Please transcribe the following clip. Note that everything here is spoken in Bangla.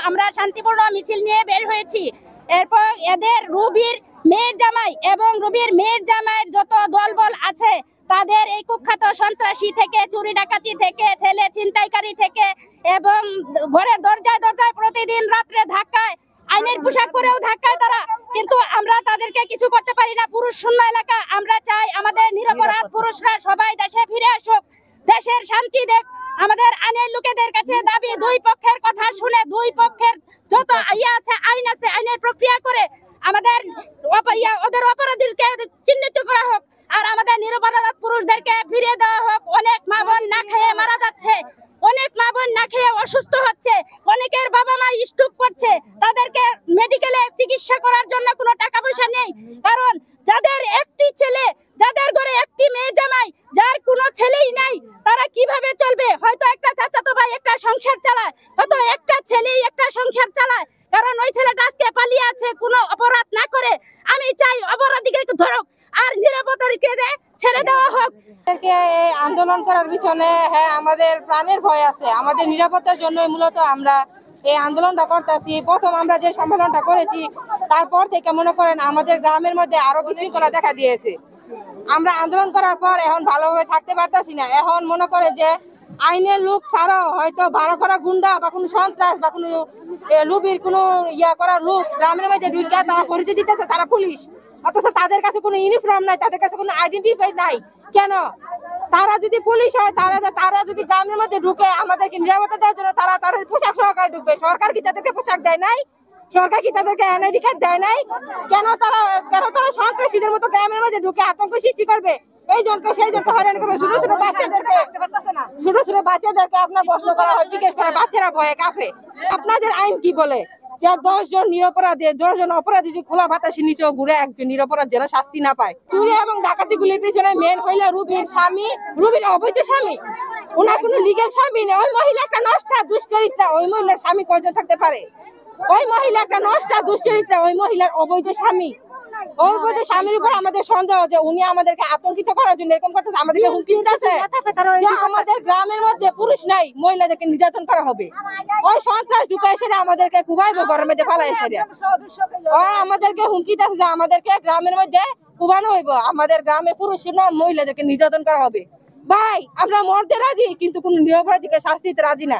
আমরা শান্তিপূর্ণ মিছিল নিয়ে বের হয়েছি। এরপর এদের রুবির মেয়ের জামাই এবং রুবির মেয়ের জামাইয়ের যত দলবল আছে তাদের এই কুখ্যাত সন্ত্রাসী থেকে, চুরি ডাকাতি থেকে, ছেলে ছিনতাইকারী থেকে এবং ঘরের দরজায় দরজায় প্রতিদিন রাত্রে ধাক্কায়, আইনের পোশাক পরেও ধাক্কায় তারা, কিন্তু আমরা তাদেরকে কিছু করতে পারি না। পুরুষ শূন্য এলাকা। আমরা চাই আমাদের নিরপরাধ পুরুষরা সবাই দেশে ফিরে আসুক, দেশের শান্তি দেখ। আমাদের আইনের লোকেদের কাছে দাবি, দুই পক্ষের কথা শুনে, দুই পক্ষের যত আছে আইন আছে, আইনের প্রক্রিয়া করে আমাদের ওদের অপরাধীকে চিহ্নিত করা হোক আর আমাদের নিরপরাধ পুরুষদেরকে ফিরিয়ে দেওয়া হোক। অনেক মা বোন না খেয়ে মারা যাচ্ছে, অনেক মা বোন না খেয়ে অসুস্থ হচ্ছে, অনেকের বাবা মা স্ট্রোক করছে, তাদেরকে মেডিকেলে চিকিৎসা করার জন্য কোনো টাকা পয়সা নেই। কারণ যাদের একটি ছেলে, যাদের ঘরে একটি মেয়ে জামাই, যার কোনো ছেলেই নাই, তারা কিভাবে চলবে? হয়তো একটা চাচাতো ভাই একটা সংসার চালায়, হয়তো একটা ছেলেই একটা সংসার চালায়, কারণ ওই ছেলেটা আজকে পালিয়ে আছে কোনো অপরাধ না করে। আমি চাই অপরাধীকে ধরুক আর নিরাপত্তাকে ছেড়ে দেওয়া হোক। এই আন্দোলন করার পিছনে আমাদের প্রাণের ভয় আছে। আমাদের নিরাপত্তার জন্য মূলত আমরা এই আন্দোলনটা করতেছি। প্রথম আমরা যে সম্মেলনটা করেছি তারপর থেকে মনে করেন আমাদের গ্রামের মধ্যে আরো বিশৃঙ্খলা দেখা দিয়েছে। আমরা আন্দোলন করার পর এখন ভালোভাবে থাকতে পারতাছি না। এখন মনে করে যে আইনের লোক ছাড়াও হয়তো ভাড়া করা গুন্ডা বা কোনো সন্ত্রাস বা কোনো লুবির কোনো করা লোক গ্রামের মধ্যে ঢুকে তারা পরিচয় দিতেছে তারা পুলিশ, অথচ তাদের কাছে কোনো ইউনিফর্ম নাই, তাদের কাছে কোনো আইডেন্টিফাই নাই। কেন? তারা যদি পুলিশ হয়, তারা যদি গ্রামের মধ্যে ঢুকে আমাদেরকে নিরাপত্তা দেওয়ার জন্য তাদের পোশাক সহকারে ঢুকবে। সরকার কি তাদেরকে পোশাক দেয় নাই? সরকার কি তাদেরকে এনআইডি কার্ড দেয় নাই? কেন তারা সন্ত্রাসীদের মতো গ্রামের মধ্যে ঢুকে আতঙ্ক সৃষ্টি করবে? এই জনকে সেই জনকে হয়রানি করবে। ছোট ছোট বাচ্চাদেরকে আপনার প্রশ্ন করা হয়, জিজ্ঞেস করা, বাচ্চারা ভয়ে কাঁপে। আপনাদের আইন কি বলে যে 10 জন নিরপরাধী, 10 জন অপরাধী খোলা বাতাসের নিচেও ঘুরে একজন নিরপরাধ যেন শাস্তি না পায়। চুরি এবং ডাকাতিগুলির পিছনে মেন হইল রুবির স্বামী, রুবির অবৈধ স্বামী। ওনার কোনো লিগ্যাল স্বামী নেই। ওই মহিলা একটা নষ্টা দুশ্চরিত্রা। ওই মহিলার স্বামী কয়জন থাকতে পারে? ওই মহিলা একটা নষ্টা দুশ্চরিত্রা। ওই মহিলার অবৈধ স্বামী। ওই অবৈধ স্বামীর উপর আমাদের সন্দেহ যে উনি আমাদেরকে আতঙ্কিত করার জন্য এরকম করতেছে, আমাদেরকে হুমকি দিতেছে যে আমাদের গ্রামের মধ্যে পুরুষ নাই, মহিলাদেরকে নির্যাতন করা হবে। ওই সন্ত্রাস ঢুকে এসে আমাদেরকে কুবাইবো, ঘরের মধ্যে ফালাই এসে ওই আমাদেরকে হুমকি দিতেছে যে আমাদেরকে গ্রামের মধ্যে কুবানো হইব, আমাদের গ্রামে পুরুষ না মহিলাদেরকে নির্যাতন করা হবে। ভাই, আমরা মরতে রাজি, কিন্তু কোন নিরপরাধীকে শাস্তি দিতে রাজি না।